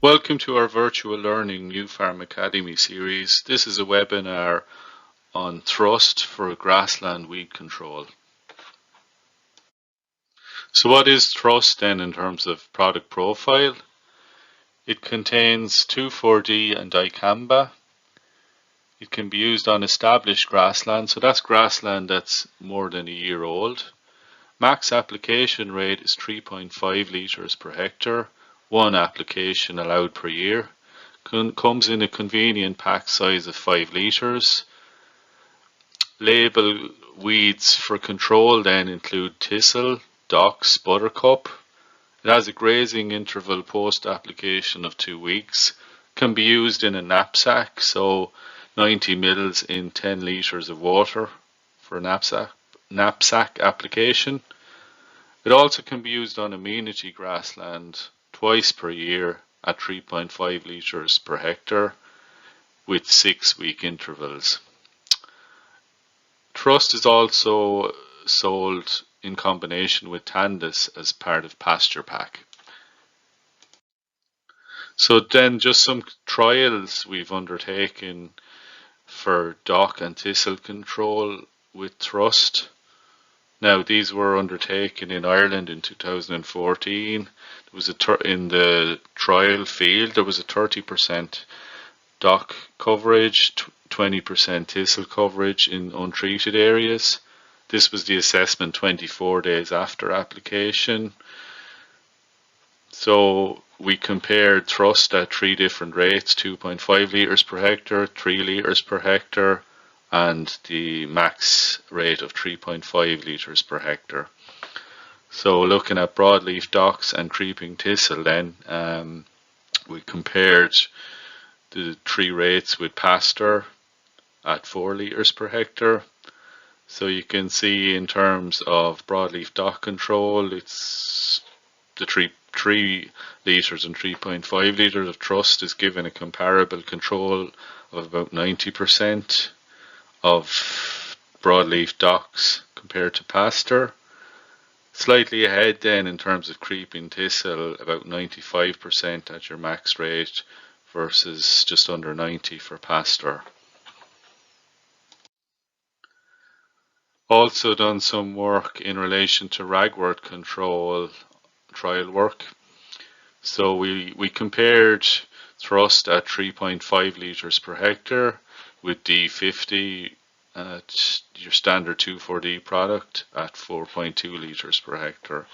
Welcome to our Virtual Learning Nufarm Academy series. This is a webinar on thrust for grassland weed control. So what is thrust then in terms of product profile? It contains 2,4-D and dicamba. It can be used on established grassland, so that's grassland that's more than a year old. Max application rate is 3.5 litres per hectare, one application allowed per year. Comes in a convenient pack size of 5 litres. Label weeds for control then include thistle, docks, buttercup. It has a grazing interval post application of 2 weeks. Can be used in a knapsack, so 90 mils in 10 litres of water for a knapsack application. It also can be used on amenity grassland twice per year at 3.5 litres per hectare with 6-week intervals. Thrust is also sold in combination with Tandis as part of pasture pack. So then just some trials we've undertaken for dock and thistle control with thrust. Now these were undertaken in Ireland in 2014. There was in the trial field there was a 30% dock coverage, 20% thistle coverage in untreated areas. This was the assessment 24 days after application. So we compared thrust at 3 different rates, 2.5 litres per hectare, 3 litres per hectare, and the max rate of 3.5 litres per hectare. So looking at broadleaf docks and creeping thistle then, we compared the 3 rates with pasture at 4 litres per hectare. So you can see in terms of broadleaf dock control, it's the 3 litres and 3.5 litres of thrust is given a comparable control of about 90% of broadleaf docks compared to pasture. Slightly ahead then in terms of creeping thistle, about 95% at your max rate versus just under 90 for pasture. Also done some work in relation to Ragwort control trial work. So we compared thrust at 3.5 litres per hectare with D50 at your standard 2,4-D product at 4.2 litres per hectare.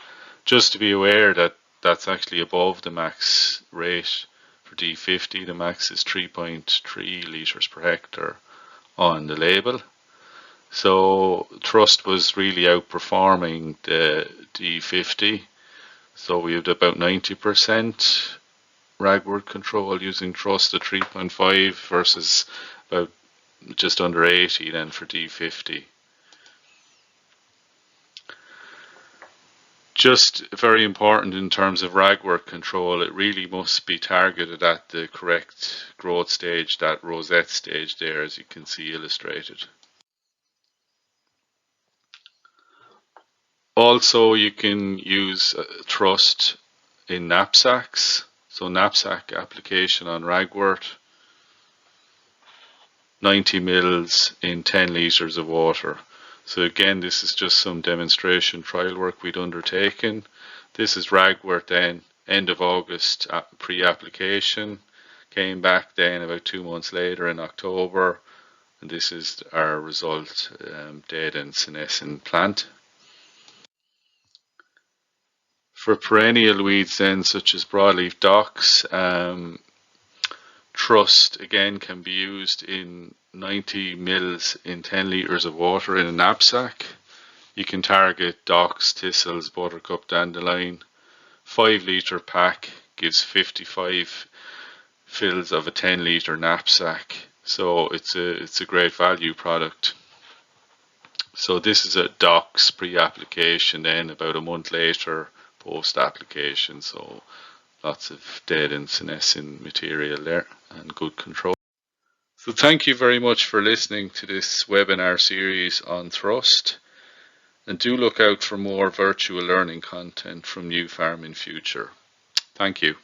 Just to be aware that that's actually above the max rate for D50. The max is 3.3 litres per hectare on the label. So thrust was really outperforming the D50. So we had about 90% ragwort control using thrust at 3.5 versus about just under 80 then for D50. Just very important in terms of ragwort control, it really must be targeted at the correct growth stage, that rosette stage there, as you can see illustrated. Also, you can use thrust in knapsacks. So knapsack application on ragwort, 90 mils in 10 litres of water. So again, this is just some demonstration trial work we'd undertaken. This is ragwort then, end of August pre-application. Came back then about 2 months later in October, and this is our result, dead and senescent plant. For perennial weeds then, such as broadleaf docks, thrust again can be used in 90 mils in 10 litres of water in a knapsack. You can target docks, thistles, buttercup, dandelion. 5 litre pack gives 55 fills of a 10 litre knapsack. So it's a great value product. So this is a docks pre-application then about a month later post application, so lots of dead and senescent material there and good control. So thank you very much for listening to this webinar series on thrust, and do look out for more virtual learning content from Nufarm in future. Thank you.